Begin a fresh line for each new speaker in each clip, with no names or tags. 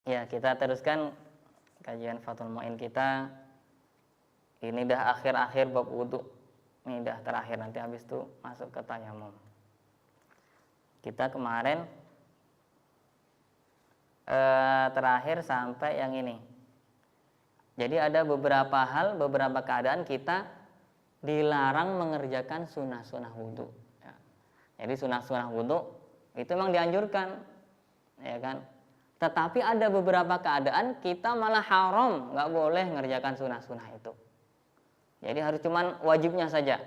Ya, kita teruskan kajian Fathul Mu'in kita. Ini dah akhir-akhir bab wudu. Ini dah terakhir, nanti habis itu masuk ke tayamum. Kita kemarin terakhir sampai yang ini. Jadi ada beberapa hal, beberapa keadaan kita dilarang mengerjakan sunnah-sunnah wudu. Ya. Jadi sunnah-sunnah wudu itu memang dianjurkan, ya kan? Tetapi ada beberapa keadaan kita malah haram, nggak boleh mengerjakan sunnah-sunnah itu. Jadi harus cuman wajibnya saja.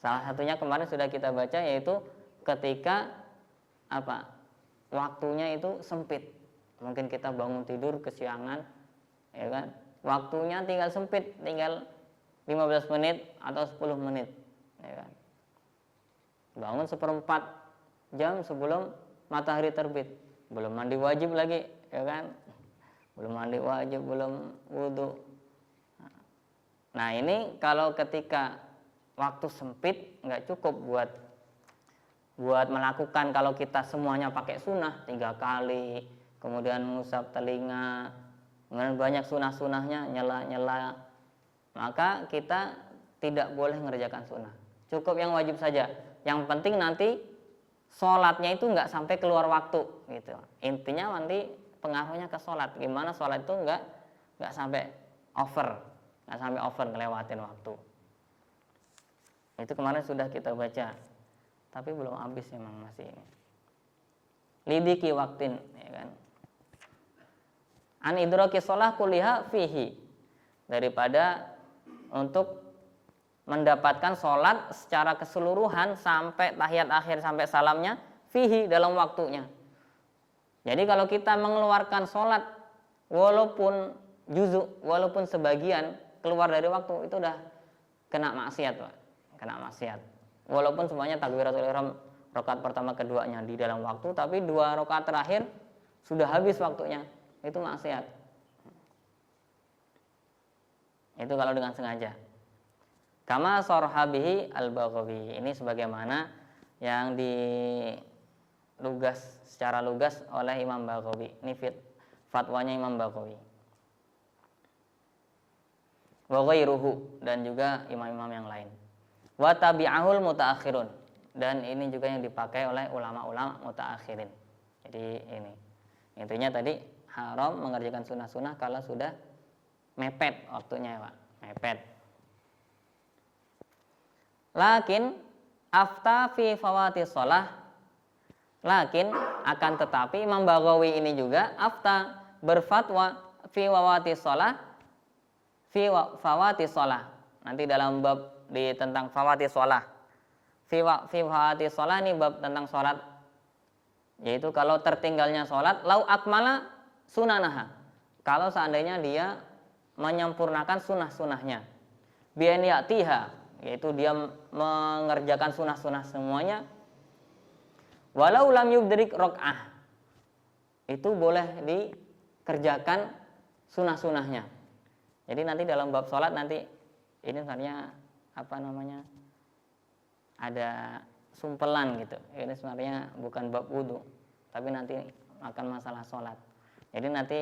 Salah satunya kemarin sudah kita baca, yaitu ketika waktunya itu sempit. Mungkin kita bangun tidur kesiangan, ya kan? Waktunya tinggal sempit, tinggal 15 menit atau 10 menit, ya kan? Bangun 1/4 jam sebelum matahari terbit. Belum mandi wajib lagi, ya kan? Belum mandi wajib, belum wudu. Nah, ini kalau ketika waktu sempit nggak cukup buat melakukan. Kalau kita semuanya pakai sunnah 3 kali, kemudian mengusap telinga, kemudian banyak sunnah-sunnahnya, nyela-nyela, maka kita tidak boleh mengerjakan sunnah. Cukup yang wajib saja. Yang penting nanti sholatnya itu nggak sampai keluar waktu, gitu. Intinya nanti pengaruhnya ke sholat. Gimana sholat itu nggak sampai over, ngelewatin waktu. Itu kemarin sudah kita baca, tapi belum habis memang, masih ini. Lidiki waktin, ya kan? An idraki sholah kuliha fihi, daripada untuk mendapatkan sholat secara keseluruhan sampai tahiyat akhir, sampai salamnya, fihi, dalam waktunya. Jadi kalau kita mengeluarkan sholat walaupun juzuk, walaupun sebagian keluar dari waktu, itu udah kena maksiat, Pak. Kena maksiat. Walaupun semuanya takbiratul ihram rakaat pertama keduanya di dalam waktu, tapi 2 rakaat terakhir sudah habis waktunya, itu maksiat. Itu kalau dengan sengaja. Kama sorhabihi al-Baghawi, ini sebagaimana yang secara lugas oleh Imam Baghawi. Ini fatwanya Imam Baghawi. Wa ghairuhu, dan juga imam-imam yang lain. Wa tabi'ahul mutaakhirun, dan ini juga yang dipakai oleh ulama-ulama mutaakhirin. Jadi ini intinya tadi haram mengerjakan sunnah-sunnah kalau sudah mepet waktunya, Pak. Mepet. Lakin afta fi fawati sholah, lakin akan tetapi Imam Baghawi ini juga afta berfatwa fi fawati sholah, fi fawati sholah. Nanti dalam bab tentang fawati sholah, fi fawati sholah, ini bab tentang sholat, yaitu kalau tertinggalnya sholat, lau akmala sunanaha, kalau seandainya dia menyempurnakan sunnah-sunnahnya, bian ya'tiha, yaitu dia mengerjakan sunnah-sunnah semuanya, walau lam yudrik rok'ah, itu boleh dikerjakan sunnah-sunnahnya. Jadi nanti dalam bab sholat nanti ini sebenarnya ada sumpelan gitu. Ini sebenarnya bukan bab wudu, tapi nanti akan masalah sholat. Jadi nanti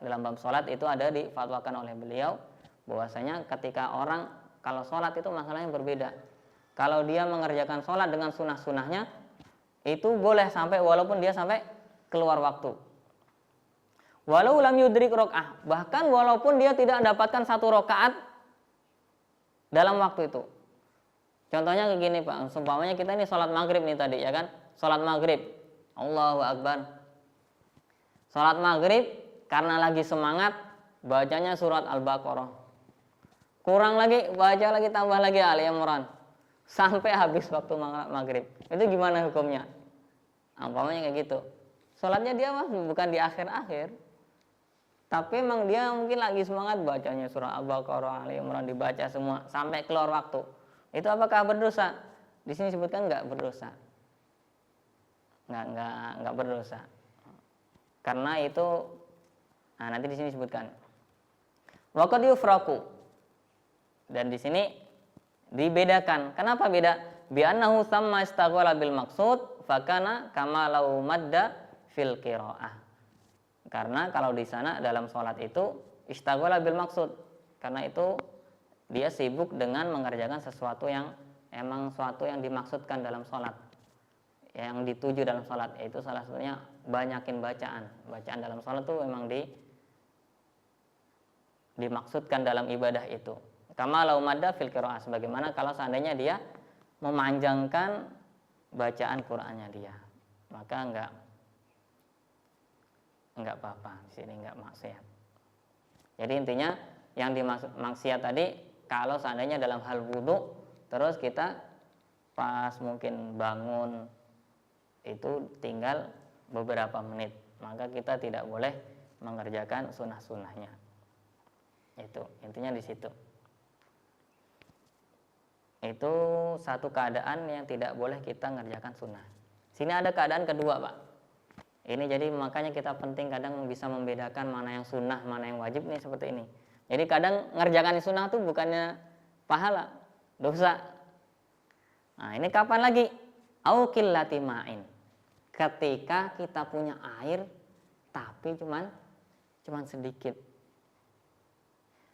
dalam bab sholat itu ada difatwakan oleh beliau bahwasanya ketika orang kalau sholat itu masalahnya berbeda. Kalau dia mengerjakan sholat dengan sunnah-sunnahnya, itu boleh sampai walaupun dia sampai keluar waktu. Walau lam yudrik rok'ah, bahkan walaupun dia tidak mendapatkan 1 rakaat dalam waktu itu. Contohnya kayak gini, Pak. Seumpamanya kita ini sholat maghrib nih tadi, ya kan? Sholat maghrib, Allahu Akbar. Sholat maghrib karena lagi semangat bacanya surat Al-Baqarah. Kurang lagi, baca lagi, tambah lagi Ali Imran, sampai habis waktu maghrib. Itu gimana hukumnya? Umpamanya kayak gitu. Sholatnya dia bukan di akhir-akhir, tapi memang dia mungkin lagi semangat bacanya surah Al-Baqarah, Ali Imran, dibaca semua sampai keluar waktu. Itu apakah berdosa? Di sini disebutkan nggak berdosa. Nggak berdosa. Karena itu, nanti di sini disebutkan. Waqad yufraqu, dan di sini dibedakan. Kenapa beda? Bi annahu tsamma istaghala bil maqsud fakana kama law madda fil qiraah. Karena kalau di sana dalam sholat itu istaghala bil maksud, karena itu dia sibuk dengan mengerjakan sesuatu yang emang sesuatu yang dimaksudkan dalam sholat, yang dituju dalam sholat, yaitu salah satunya banyakin bacaan. Bacaan dalam sholat itu memang dimaksudkan dalam ibadah itu. Kama lau madda fil qiraah, sebagaimana kalau seandainya dia memanjangkan bacaan Qur'annya dia, maka enggak apa-apa, di sini enggak maksiat. Jadi intinya yang dimaksud maksiat tadi kalau seandainya dalam hal wudu, terus kita pas mungkin bangun itu tinggal beberapa menit, maka kita tidak boleh mengerjakan sunnah-sunnahnya. Itu intinya di situ. Itu satu keadaan yang tidak boleh kita ngerjakan sunnah. Sini ada keadaan kedua, Pak. Ini jadi makanya kita penting kadang bisa membedakan mana yang sunnah, mana yang wajib nih seperti ini. Jadi kadang ngerjakan sunnah tuh bukannya pahala, dosa. Nah ini kapan lagi? Au qillati ma'in. Ketika kita punya air tapi cuman sedikit.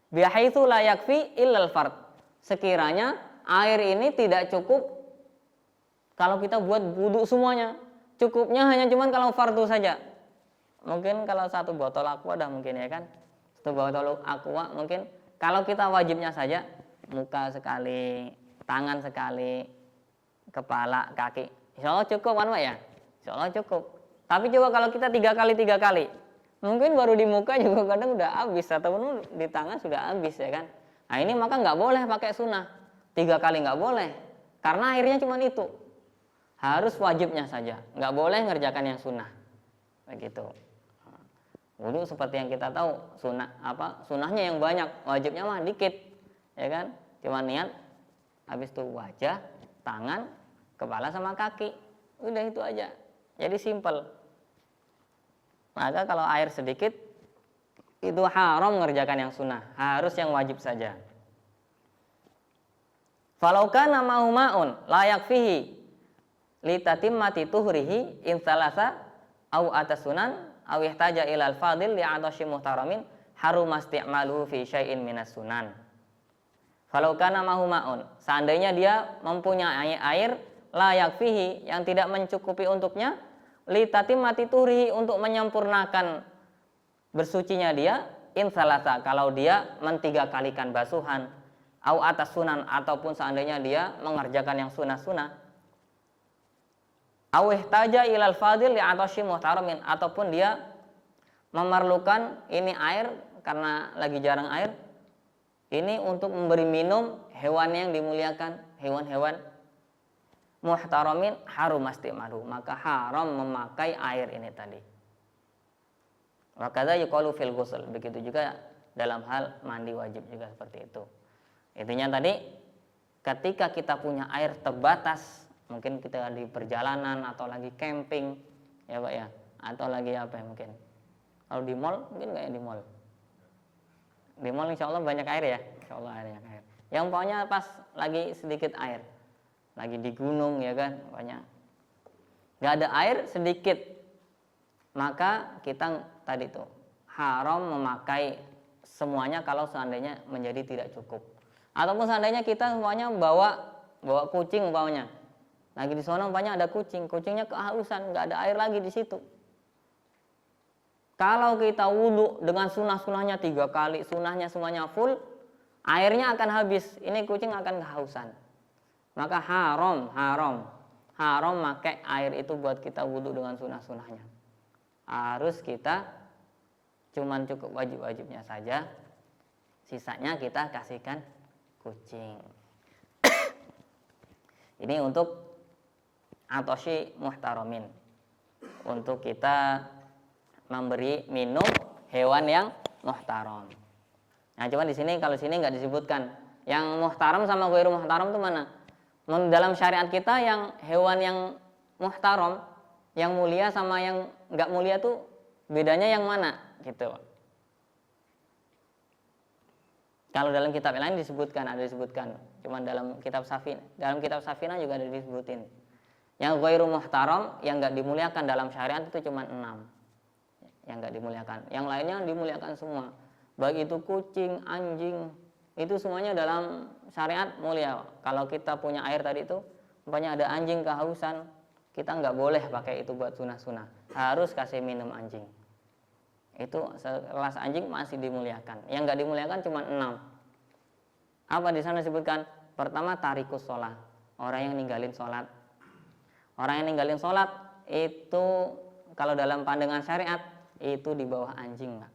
Bihaitsu la yakfi illal fard. Sekiranya air ini tidak cukup kalau kita buat wudu semuanya. Cukupnya hanya cuman kalau fardu saja. Mungkin kalau satu botol aqua dah mungkin ya kan. Satu botol aqua mungkin kalau kita wajibnya saja muka sekali, tangan sekali, kepala, kaki. Insya Allah cukup kan Pak ya? Insya Allah cukup. Tapi coba kalau kita 3 kali, mungkin baru di muka juga kadang udah habis ataupun di tangan sudah habis ya kan. Nah ini maka nggak boleh pakai sunnah. 3 kali nggak boleh. Karena airnya cuma itu. Harus wajibnya saja. Nggak boleh ngerjakan yang sunnah. Begitu. Wudu seperti yang kita tahu, sunnahnya yang banyak, wajibnya mah dikit. Ya kan? Cuma niat, habis itu wajah, tangan, kepala sama kaki. Udah itu aja. Jadi simple. Maka kalau air sedikit itu haram mengerjakan yang sunnah, harus yang wajib saja. Falau kana ma'un la yakfihi litatimmati tuhrihi in salasa au atasunan aw ihtaja ila al-fadil li 'atashi muhtaramin haruma isti'maluhu fi syai'in minas sunan. Falau kana ma'un, seandainya dia mempunyai air la yakfihi yang tidak mencukupi untuknya litatimmati tuhrihi untuk menyempurnakan bersucinya dia in salasa kalau dia 3 kalikan basuhan au atas sunan ataupun seandainya dia mengerjakan yang sunnah-sunnah au ihtaja ilal fadil li atashi muhtaramin ataupun dia memerlukan ini air karena lagi jarang air ini untuk memberi minum hewan yang dimuliakan, hewan-hewan muhtaramin harum istimalu, maka haram memakai air ini tadi. Wa kadza yuqalu fil ghusl, begitu juga dalam hal mandi wajib juga seperti itu. Intinya tadi ketika kita punya air terbatas, mungkin kita di perjalanan atau lagi camping ya Pak ya, atau lagi apa ya mungkin. Kalau di mall mungkin nggak ya di mall. Di mall insya Allah banyak air ya, insya Allah banyak air. Yang pokoknya pas lagi sedikit air, lagi di gunung ya kan, pokoknya nggak ada air sedikit, maka kita tadi tuh haram memakai semuanya kalau seandainya menjadi tidak cukup. Ataupun seandainya kita semuanya bawa kucing umpamanya, lagi di sana umpamanya ada kucingnya kehausan, nggak ada air lagi di situ. Kalau kita wudhu dengan sunnah-sunnahnya 3 kali, sunnahnya semuanya full, airnya akan habis, ini kucing akan kehausan. Maka haram pakai air itu buat kita wudhu dengan sunnah-sunnahnya. Harus kita cuman cukup wajib-wajibnya saja, sisanya kita kasihkan kucing. Ini untuk atoshi muhtaramin, untuk kita memberi minum hewan yang muhtaram. Nah, cuman di sini kalau sini nggak disebutkan yang muhtaram sama ghairu muhtaram itu mana? Dalam syariat kita yang hewan yang muhtaram, yang mulia sama yang nggak mulia tuh bedanya yang mana? Gitu. Kalau dalam kitab lain ada disebutkan. Cuman dalam kitab Safina juga ada disebutin. Yang ghairu muhtaram yang enggak dimuliakan dalam syariat itu cuma 6. yang nggak dimuliakan. Yang lainnya dimuliakan semua. Baik itu kucing, anjing, itu semuanya dalam syariat mulia. Kalau kita punya air tadi itu, umpamanya ada anjing kehausan, kita nggak boleh pakai itu buat sunah-sunah. Harus kasih minum anjing. Itu sekelas anjing masih dimuliakan. Yang nggak dimuliakan cuma 6. Apa di sana disebutkan? Pertama, tarikus sholat, orang yang ninggalin sholat. Orang yang ninggalin sholat itu kalau dalam pandangan syariat itu di bawah anjing, Pak.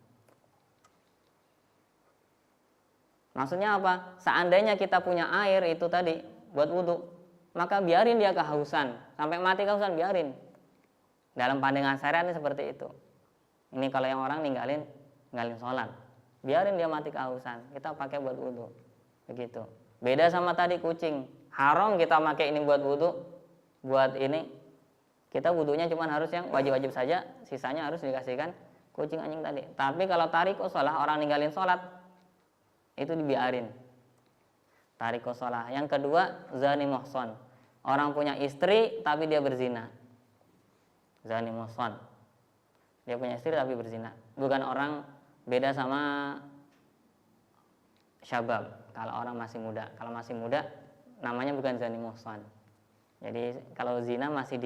Maksudnya apa? Seandainya kita punya air itu tadi buat wudhu, maka biarin dia kehausan sampai mati kehausan, biarin. Dalam pandangan syariat ini seperti itu. Ini kalau yang orang ninggalin sholat, biarin dia mati kehausan, kita pakai buat wudhu, begitu. Beda sama tadi kucing, haram kita pakai ini buat wudhu, buat ini kita wudhunya cuma harus yang wajib-wajib saja, sisanya harus dikasihkan kucing anjing tadi. Tapi kalau tarikus sholat, orang ninggalin sholat, itu dibiarin. Tarikus sholat. Yang kedua, zani muhson, orang punya istri tapi dia berzina. Zani muhson, dia punya istri tapi berzina. Bukan orang, beda sama syabab. Kalau orang masih muda, kalau masih muda namanya bukan zani muhson. Jadi kalau zina masih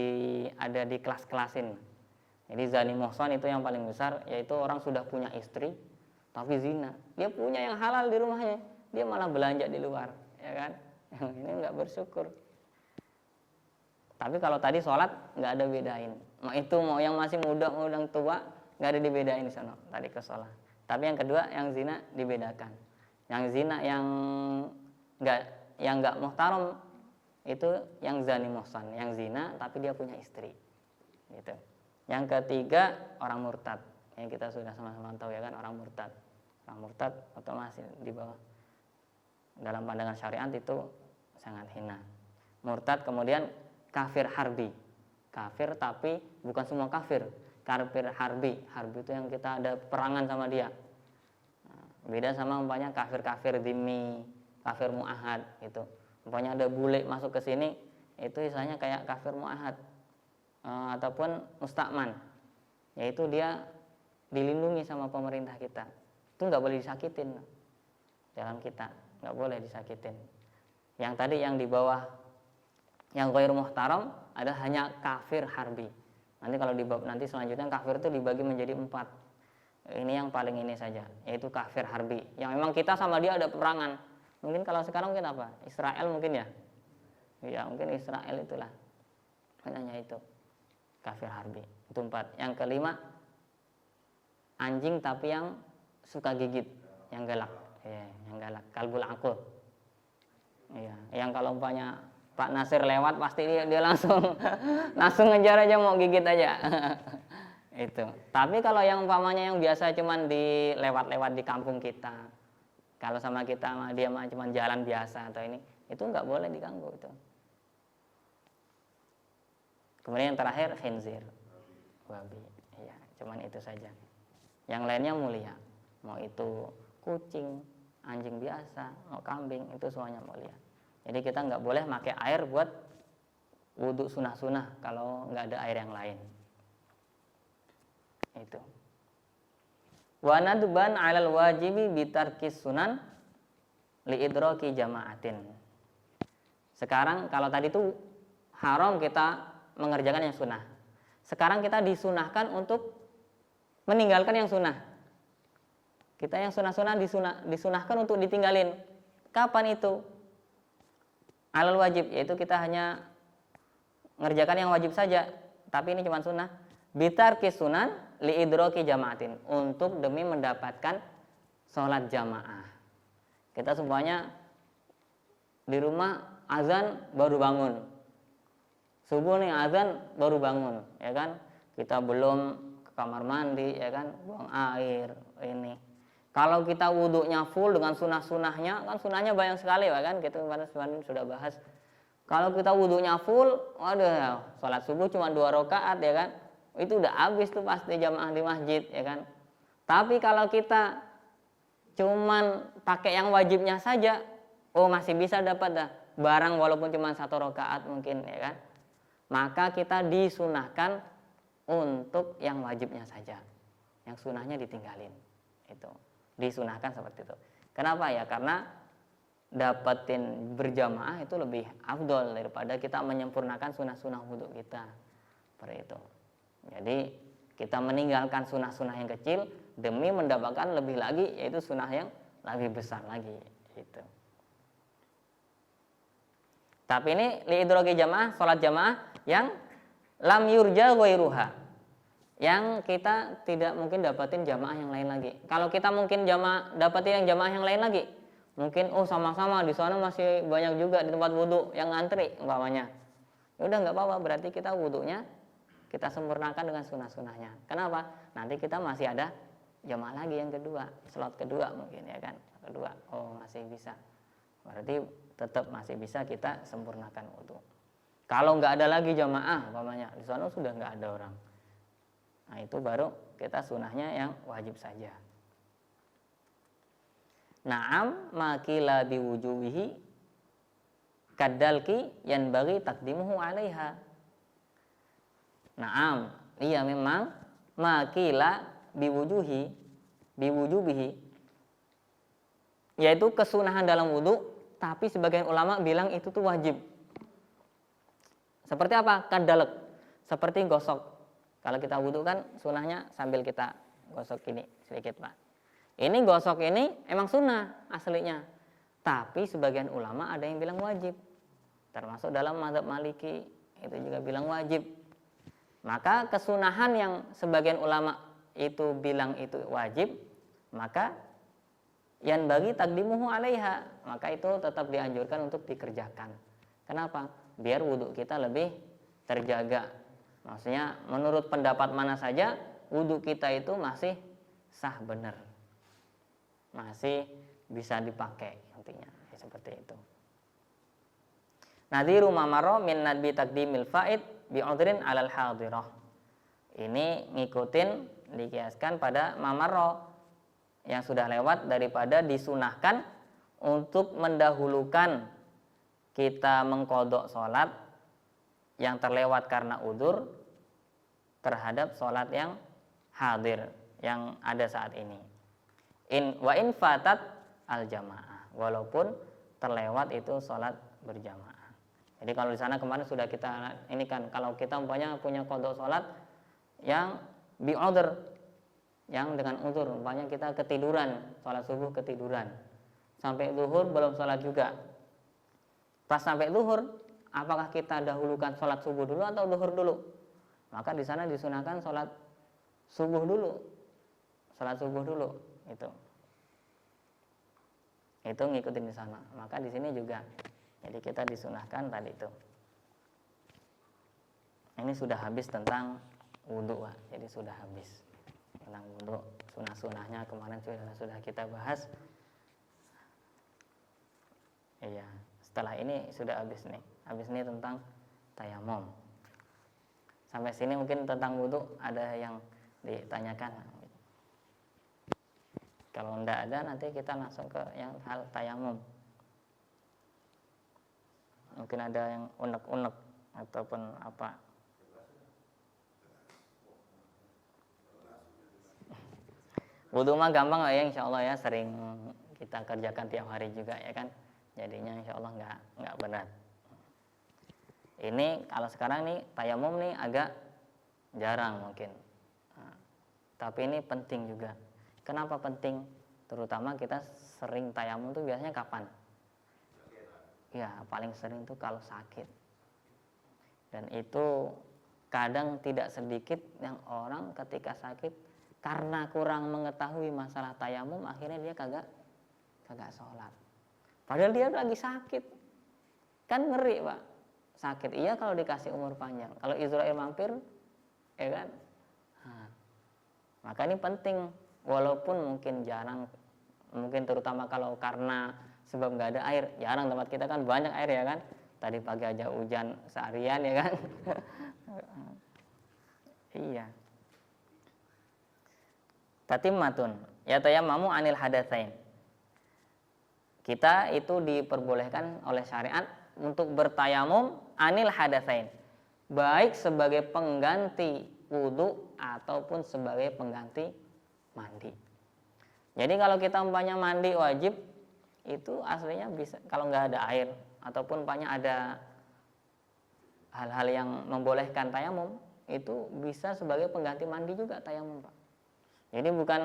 ada di kelas-kelasin. Jadi zani muhson itu yang paling besar, yaitu orang sudah punya istri tapi zina. Dia punya yang halal di rumahnya, dia malah belanja di luar, ya kan? Ini nggak bersyukur. Tapi kalau tadi sholat nggak ada bedain. Mau yang masih muda mau yang tua nggak ada dibedain di sana tadi ke sholat. Tapi yang kedua yang zina dibedakan. Yang zina yang nggak muhtaram itu yang zani muhsan, yang zina tapi dia punya istri. Gitu. Yang ketiga orang murtad. Yang kita sudah sama-sama tahu ya kan, orang murtad. Orang murtad atau masih di bawah dalam pandangan syariat itu sangat hina. Murtad kemudian kafir harbi. Kafir tapi bukan semua kafir. Kafir harbi. Harbi itu yang kita ada perangan sama dia. Beda sama umpamanya kafir-kafir dhimmi, kafir mu'ahad gitu. Umpamanya ada bule masuk ke sini, itu istilahnya kayak kafir mu'ahad ataupun mustakman. Yaitu dia dilindungi sama pemerintah kita. Itu nggak boleh disakitin dalam kita, nggak boleh disakitin. Yang tadi yang di bawah yang ghairu muhtaram ada hanya kafir harbi. Nanti kalau di bab nanti selanjutnya kafir itu dibagi menjadi 4. Ini yang paling ini saja, yaitu kafir harbi. Yang memang kita sama dia ada peperangan. Mungkin kalau sekarang mungkin apa? Israel mungkin ya? Ya mungkin Israel itulah. Hanya itu. Kafir harbi. Itu 4. Yang kelima, anjing tapi yang suka gigit, yang galak. Ya, yang galak. Kalbul aqul. Ya, yang kalau umpamanya Pak Nasir lewat pasti dia langsung ngejar aja, mau gigit aja. Itu. Tapi kalau yang umpamanya yang biasa cuman di lewat-lewat di kampung kita, kalau sama kita dia mah cuman jalan biasa atau ini, itu nggak boleh diganggu itu. Kemudian yang terakhir khinzir, babi. Ya, cuman itu saja. Yang lainnya mulia. Mau itu kucing, anjing biasa, mau kambing, itu semuanya mulia. Jadi kita nggak boleh pakai air buat wudhu sunah-sunah kalau nggak ada air yang lain. Itu. Wa nadban 'alal wajibi bitarkis sunan liidraki jama'atin. Sekarang kalau tadi itu haram kita mengerjakan yang sunnah. Sekarang kita disunahkan untuk meninggalkan yang sunnah. Kita yang sunnah-sunnah disunahkan untuk ditinggalin. Kapan itu? 'Alal wajib, yaitu kita hanya mengerjakan yang wajib saja, tapi ini cuma sunnah. Bitarkis sunan liidraki jama'atin, untuk demi mendapatkan sholat jamaah. Kita semuanya di rumah azan baru bangun, subuh nih azan baru bangun, ya kan? Kita belum ke kamar mandi, ya kan? Buang air ini. Kalau kita wudhunya full dengan sunah-sunahnya, kan sunahnya banyak sekali, ya kan? Kita kemarin sudah bahas. Kalau kita wudhunya full, waduh, sholat subuh cuma 2 rakaat, ya kan? Itu udah habis tuh pasti jamaah di masjid, ya kan? Tapi kalau kita cuman pakai yang wajibnya saja, oh masih bisa dapat dah barang walaupun cuma 1 rakaat mungkin, ya kan? Maka kita disunahkan untuk yang wajibnya saja. yang sunahnya ditinggalin. Itu disunahkan seperti itu. Kenapa ya? Karena dapetin berjamaah itu lebih afdol daripada kita menyempurnakan sunah-sunah wudhu kita. Seperti itu. Jadi kita meninggalkan sunah-sunah yang kecil demi mendapatkan lebih lagi, yaitu sunah yang lebih besar lagi. Gitu. Tapi ini liidroki jamaah, sholat jamaah yang lam yurja ghairuha, yang kita tidak mungkin dapatin jamaah yang lain lagi. Kalau kita mungkin dapatin yang jamaah yang lain lagi, mungkin sama-sama di sana masih banyak juga di tempat wudhu yang ngantri umpamanya. Ya udah nggak apa-apa, berarti kita wudhunya kita sempurnakan dengan sunah-sunahnya. Kenapa? Nanti kita masih ada jamaah lagi yang kedua, slot kedua mungkin ya kan, kedua. Oh masih bisa. Berarti tetap masih bisa kita sempurnakan wudhu. Kalau nggak ada lagi jamaah umpamanya, di sana sudah nggak ada orang. Nah itu baru kita sunahnya yang wajib saja. Na'am makila biwujubihi kadalki yang bagi takdimuhu alaiha. Na'am, iya memang makila biwujubihi, yaitu kesunahan dalam wudhu, tapi sebagian ulama bilang itu tuh wajib. Seperti apa? Kadalek, seperti gosok. Kalau kita wudhu kan sunahnya sambil kita gosok ini sedikit Pak. Ini gosok ini emang sunnah aslinya, tapi sebagian ulama ada yang bilang wajib. Termasuk dalam mazhab Maliki itu juga bilang wajib. Maka kesunahan yang sebagian ulama itu bilang itu wajib, maka yang bagi takdimuhu alaiha, maka itu tetap dianjurkan untuk dikerjakan. Kenapa? Biar wudhu kita lebih terjaga. Maksudnya menurut pendapat mana saja wudhu kita itu masih sah benar, masih bisa dipakai intinya seperti itu. Nadhiru mamaro min nadbi takdimil faid bi'udrin alal hadirah. Ini ngikutin dikiaskan pada mamaro yang sudah lewat daripada disunahkan untuk mendahulukan kita mengkodok sholat yang terlewat karena udzur terhadap sholat yang hadir yang ada saat ini. Wa in fatat al jamaah, walaupun terlewat itu sholat berjamaah. Jadi kalau di sana kemarin sudah kita ini kan, kalau kita umpamanya punya kodok sholat yang bi'udhr, yang dengan udzur, umpamanya kita ketiduran, sholat subuh ketiduran, sampai zuhur belum sholat juga. Pas sampai zuhur, apakah kita dahulukan sholat subuh dulu atau zuhur dulu? Maka di sana disunahkan sholat subuh dulu, itu ngikutin di sana. Maka di sini juga, jadi kita disunahkan tadi itu. Ini sudah habis tentang wudhu, Pak. Jadi sudah habis tentang wudhu, sunah-sunahnya kemarin sudah kita bahas. Iya, setelah ini sudah habis nih. Habis ini tentang tayamum. Sampai sini mungkin tentang wudhu ada yang ditanyakan. Kalau enggak ada, nanti kita langsung ke yang hal tayamum. Mungkin ada yang unek-unek ataupun apa. Wudhu mah gampang lah ya, insya Allah ya, sering kita kerjakan tiap hari juga ya kan. Jadinya insya Allah nggak berat. Ini kalau sekarang nih tayamum nih agak jarang mungkin. Nah, tapi ini penting juga. Kenapa penting? Terutama kita sering tayamum tuh biasanya kapan? Ya paling sering tuh kalau sakit. Dan itu kadang tidak sedikit yang orang ketika sakit karena kurang mengetahui masalah tayamum, akhirnya dia kagak sholat. Padahal dia lagi sakit. Kan ngeri, Pak. Sakit iya kalau dikasih umur panjang. Kalau Israel mampir, ya kan? Nah, maka ini penting. Walaupun mungkin jarang, mungkin terutama kalau karena sebab nggak ada air. Jarang, tempat kita kan banyak air ya kan. Tadi pagi aja hujan seharian ya kan. Iya. Tatimmatun yatayammamu anil hadatsain. Kita itu diperbolehkan oleh syariat untuk bertayamum anil hadatsain, baik sebagai pengganti wudu ataupun sebagai pengganti mandi. Jadi kalau kita umpamanya mandi wajib, itu aslinya bisa kalau nggak ada air ataupun umpamanya ada hal-hal yang membolehkan tayamum, itu bisa sebagai pengganti mandi juga tayamum, Pak. Jadi bukan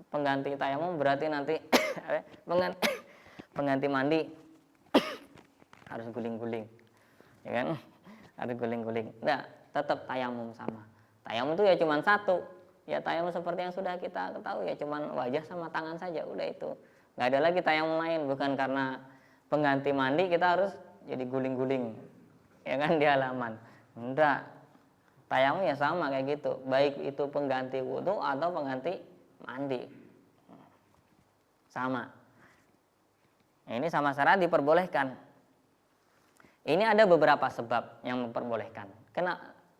pengganti tayamum berarti nanti pengganti mandi harus guling-guling, ya kan? Harus guling-guling. Nah, tetap tayamum sama. Tayamum itu ya cuma satu. Ya tayamum seperti yang sudah kita ketahui, ya cuman wajah sama tangan saja, udah itu. Nggak ada lagi tayamum lain, bukan karena pengganti mandi kita harus jadi guling-guling, ya kan, di halaman. Enggak. Tayamum ya sama kayak gitu, baik itu pengganti wudhu atau pengganti mandi. Sama. Ini sama syarat diperbolehkan. Ini ada beberapa sebab yang memperbolehkan.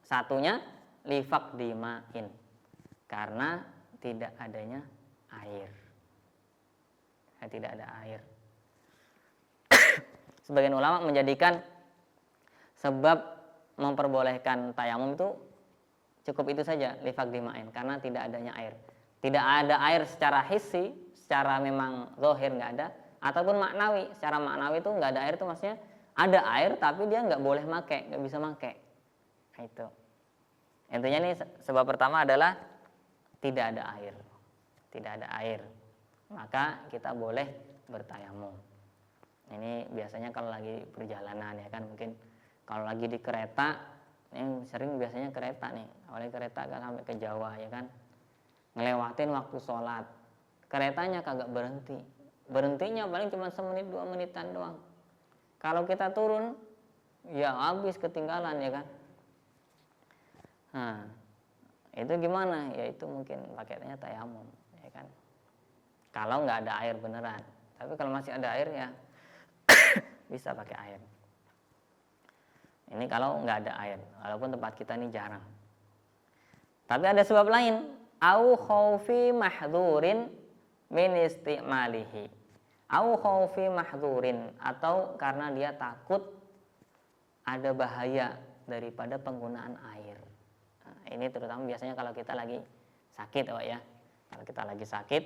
Satunya lifak dimain, karena tidak adanya air. Tidak ada air. Sebagian ulama menjadikan sebab memperbolehkan tayamum itu cukup itu saja, lifak dimain, karena tidak adanya air. Tidak ada air secara hissi, secara memang zahir nggak ada, ataupun maknawi. Secara maknawi itu nggak ada air itu maksudnya ada air tapi dia nggak boleh make, nggak bisa make. Nah, itu. Intinya nih sebab pertama adalah tidak ada air. Tidak ada air. Maka kita boleh bertayamum. Ini biasanya kalau lagi perjalanan, ya kan, mungkin kalau lagi di kereta, ini sering biasanya kereta nih, awalnya kereta kan sampai ke Jawa, ya kan, ngelewatin waktu sholat, keretanya kagak berhenti, berhentinya paling cuma semenit 2 menitan doang. Kalau kita turun, ya habis ketinggalan, ya kan. Nah, itu gimana? Ya itu mungkin pakainya tayamum, ya kan. Kalau nggak ada air beneran, tapi kalau masih ada air ya bisa pakai air. Ini kalau nggak ada air, walaupun tempat kita ini jarang. Tapi ada sebab lain, au khaufi mahdzurin min istimalihi. Au khaufi mahdzurin, atau karena dia takut ada bahaya daripada penggunaan air. Nah, ini terutama biasanya kalau kita lagi sakit, oh ya. Kalau kita lagi sakit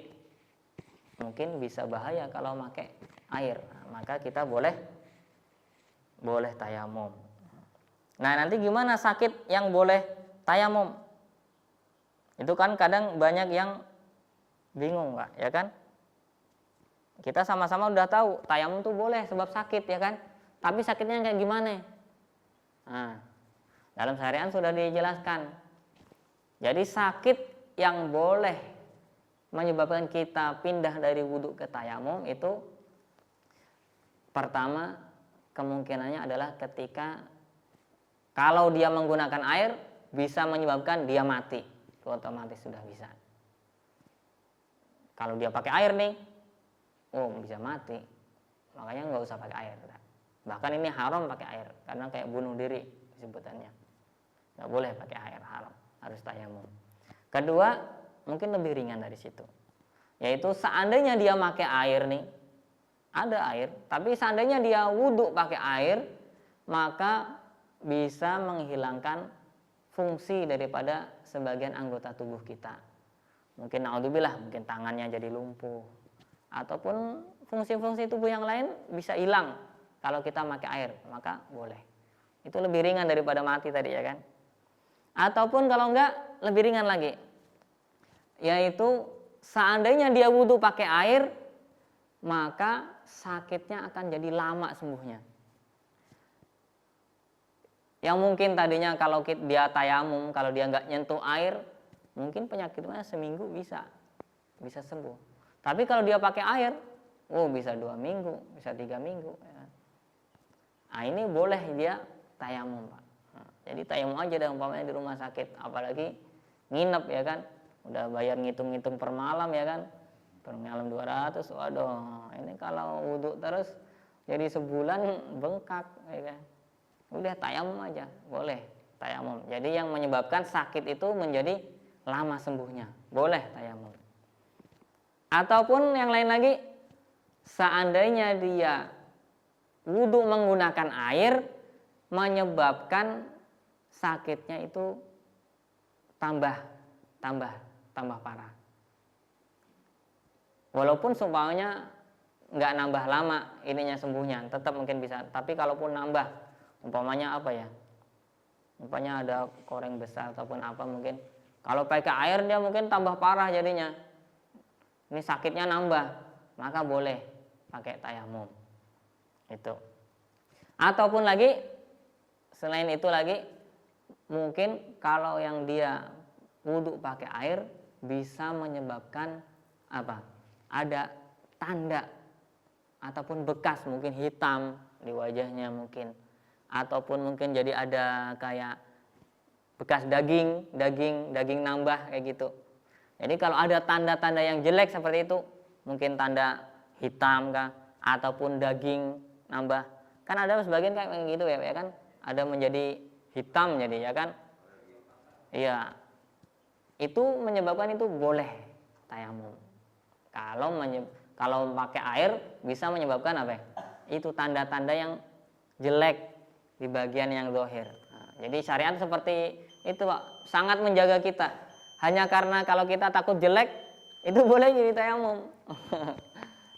mungkin bisa bahaya kalau pakai air. Nah, maka kita boleh tayamum. Nah, nanti gimana sakit yang boleh tayamum? Itu kan kadang banyak yang bingung, Pak, ya kan? Kita sama-sama udah tahu tayamum tuh boleh sebab sakit, ya kan? Tapi sakitnya kayak gimana? Nah, dalam syariat sudah dijelaskan. Jadi sakit yang boleh menyebabkan kita pindah dari wudhu ke tayamum itu pertama kemungkinannya adalah ketika kalau dia menggunakan air bisa menyebabkan dia mati, itu otomatis sudah bisa. Kalau dia pakai air nih, bisa mati, makanya nggak usah pakai air. Bahkan ini haram pakai air, karena kayak bunuh diri sebutannya. Nggak boleh pakai air, haram, harus tayamum. Kedua, mungkin lebih ringan dari situ, yaitu seandainya dia pakai air nih, ada air, tapi seandainya dia wudhu pakai air, maka bisa menghilangkan fungsi daripada sebagian anggota tubuh kita. Mungkin naudzubillah, mungkin tangannya jadi lumpuh, ataupun fungsi-fungsi tubuh yang lain bisa hilang kalau kita pakai air, maka boleh. Itu lebih ringan daripada mati tadi, ya kan? Ataupun kalau enggak, lebih ringan lagi, yaitu seandainya dia wudhu pakai air, maka sakitnya akan jadi lama sembuhnya. Yang mungkin tadinya kalau dia tayamum, kalau dia nggak nyentuh air, mungkin penyakitnya seminggu bisa sembuh. Tapi kalau dia pakai air, bisa 2 minggu, bisa 3 minggu. Nah, ini boleh dia tayamum, Pak. Nah, jadi tayamum aja dah umpamanya di rumah sakit, apalagi nginep, ya kan, udah bayar ngitung-ngitung per malam, ya kan, per malam 200, waduh, ini kalau wudhu terus jadi sebulan bengkak, ya kan. Udah tayamum aja, boleh tayamum. Jadi yang menyebabkan sakit itu menjadi lama sembuhnya, boleh tayamum. Ataupun yang lain lagi, seandainya dia wudhu menggunakan air menyebabkan sakitnya itu tambah parah. Walaupun seumpamanya nggak nambah lama ininya sembuhnya, tetap mungkin bisa. Tapi kalaupun nambah, umpamanya apa ya? Umpamanya ada koreng besar ataupun apa mungkin. Kalau pakai air dia mungkin tambah parah jadinya. Ini sakitnya nambah, maka boleh pakai tayamum. Itu. Ataupun lagi selain itu lagi mungkin kalau yang dia wudhu pakai air bisa menyebabkan apa? Ada tanda ataupun bekas mungkin hitam di wajahnya mungkin, ataupun mungkin jadi ada kayak bekas daging nambah kayak gitu. Jadi kalau ada tanda-tanda yang jelek seperti itu, mungkin tanda hitam kah ataupun daging nambah. Kan ada sebagian kayak gitu ya kan? Ada menjadi hitam jadi ya kan? Iya. Itu menyebabkan itu boleh tayamum. Kalau pakai air bisa menyebabkan apa? Itu tanda-tanda yang jelek di bagian yang zahir. Nah, jadi syariat seperti itu Pak, sangat menjaga kita. Hanya karena kalau kita takut jelek, itu boleh jadi tayamum.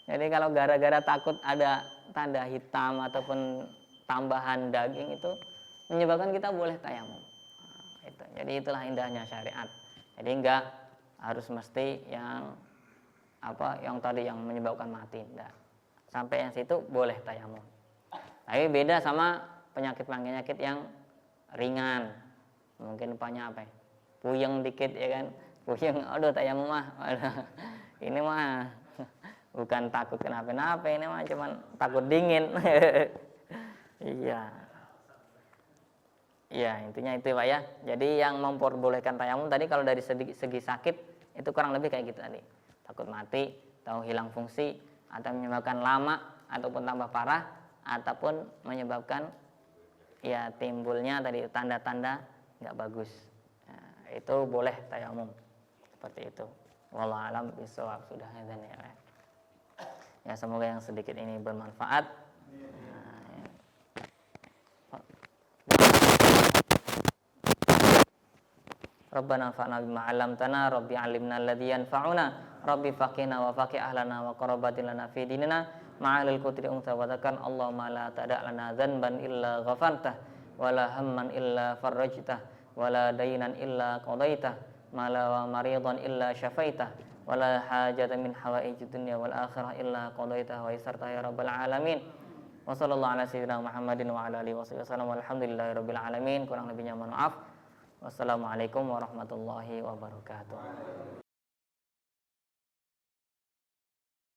Jadi kalau gara-gara takut ada tanda hitam ataupun tambahan daging itu menyebabkan kita boleh tayamum. Nah, itu. Jadi itulah indahnya syariat. Jadi enggak harus mesti yang yang tadi yang menyebabkan mati, enggak. Sampai yang situ boleh tayamum. Tapi beda sama penyakit-penyakit yang ringan. Mungkin umpamanya apa ya? Puyeng dikit ya kan. Puyeng, aduh tayamum mah. Ini mah bukan takut kenapa-napa, ini mah cuman takut dingin. Iya. Iya, intinya itu Pak ya. Jadi yang memperbolehkan tayamum tadi kalau dari segi sakit itu kurang lebih kayak gitu tadi. Takut mati, atau hilang fungsi, atau menyebabkan lama ataupun tambah parah, ataupun menyebabkan ya timbulnya tadi tanda-tanda nggak bagus. Nah, itu boleh tayamum seperti itu. Wallahu a'lam bishawab. Sudah azan ya. Ya semoga yang sedikit ini bermanfaat. Rabbana anfa'na bima 'allamtana, Rabbi 'allimna alladzi yanfa'una, Rabbi faqihna wa faqih ahlana wa qarabatin lana fi dinina, ma'alil qudri unsa wa dzakan, Allahumma la tada' lana dzanban illa ghafartah, wa la hamman illa farajtah, wa la daynan illa qadaitah, ma la maridan illa syafaitah, wa la hajatan min hawaijid dunya wal akhirah illa qadaitah wa yassartah ya rabbal alamin. Wa sallallahu ala sayyidina Muhammadin wa ala alihi wasallam, walhamdulillahirabbil alamin. Kurang lebihnya mohon maaf. Wassalamualaikum warahmatullahi wabarakatuh.